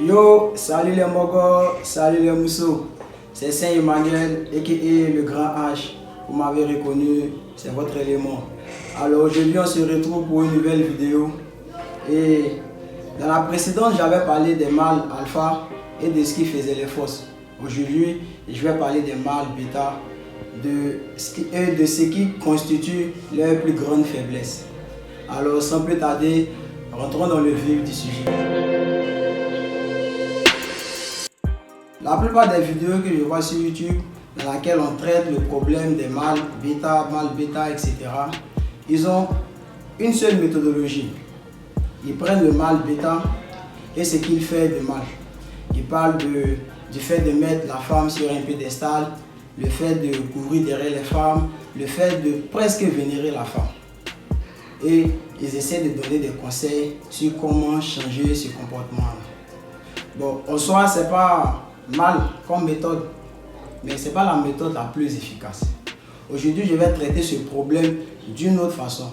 Yo, salut les mogos, salut les mousseaux. C'est Saint Emmanuel, a.k.a. le grand H. Vous m'avez reconnu, c'est votre élément. Alors aujourd'hui, on se retrouve pour une nouvelle vidéo. Et dans la précédente, j'avais parlé des mâles alpha et de ce qui faisait les fausses. Aujourd'hui, je vais parler des mâles bêta, de ce qui constitue leur plus grande faiblesse. Alors sans plus tarder, rentrons dans le vif du sujet. La plupart des vidéos que je vois sur YouTube, dans lesquelles on traite le problème des mâles bêta, etc., ils ont une seule méthodologie. Ils prennent le mâle bêta et ce qu'il fait de mal. Ils parlent du fait de mettre la femme sur un piédestal, le fait de couvrir derrière les femmes, le fait de presque vénérer la femme. Et ils essaient de donner des conseils sur comment changer ce comportement. Bon, en soi, c'est pas mal comme méthode, mais ce n'est pas la méthode la plus efficace. Aujourd'hui, je vais traiter ce problème d'une autre façon.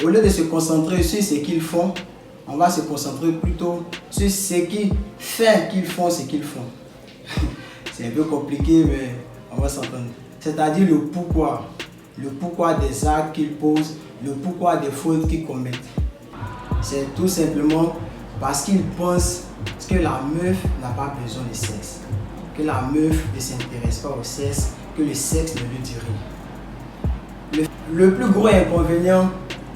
Au lieu de se concentrer sur ce qu'ils font, on va se concentrer plutôt sur ce qui fait qu'ils font ce qu'ils font. C'est un peu compliqué, mais on va s'entendre. C'est-à-dire le pourquoi des actes qu'ils posent, le pourquoi des fautes qu'ils commettent. C'est tout simplement parce qu'ils pensent que la meuf n'a pas besoin de sexe, que la meuf ne s'intéresse pas au sexe, que le sexe ne lui dit rien. Le plus gros inconvénient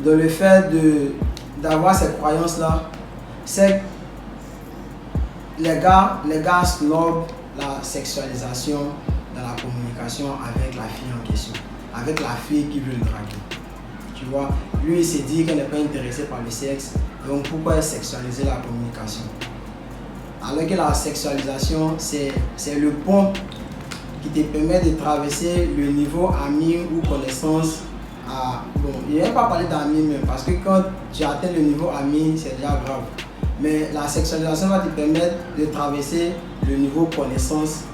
de le fait d'avoir ces croyances-là, c'est que les gars snobent la sexualisation dans la communication avec la fille en question, avec la fille qui veut le draguer. Tu vois, lui il s'est dit qu'elle n'est pas intéressée par le sexe, donc pourquoi sexualiser la communication? Alors que la sexualisation, c'est le pont qui te permet de traverser le niveau ami ou connaissance. Bon, je ne vais pas parler d'amis même, parce que quand tu atteins le niveau ami, c'est déjà grave. Mais la sexualisation va te permettre de traverser le niveau connaissance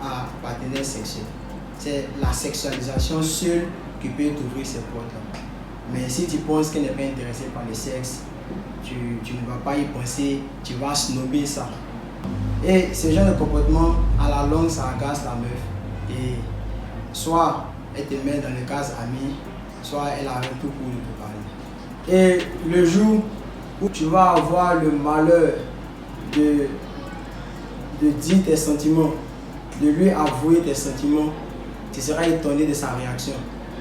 à partenaire sexuel. C'est la sexualisation seule qui peut t'ouvrir ces portes-là. Mais si tu penses qu'elle n'est pas intéressée par le sexe, tu ne vas pas y penser, tu vas snobber ça. Et ce genre de comportement, à la longue, ça agace la meuf. Et soit elle te met dans le case ami, soit elle arrête tout pour te parler. Et le jour où tu vas avoir le malheur de dire tes sentiments, de lui avouer tes sentiments, tu seras étonné de sa réaction.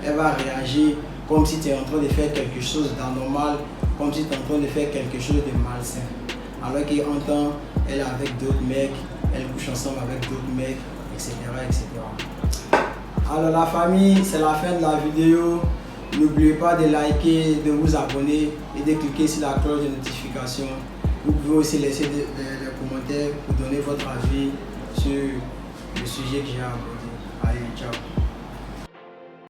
Elle va réagir comme si tu es en train de faire quelque chose d'anormal, comme si tu es en train de faire quelque chose de malsain. Alors qu'entend, elle est avec d'autres mecs, elle couche ensemble avec d'autres mecs, etc., etc. Alors la famille, c'est la fin de la vidéo. N'oubliez pas de liker, de vous abonner et de cliquer sur la cloche de notification. Vous pouvez aussi laisser des commentaires pour donner votre avis sur le sujet que j'ai abordé. Allez, ciao.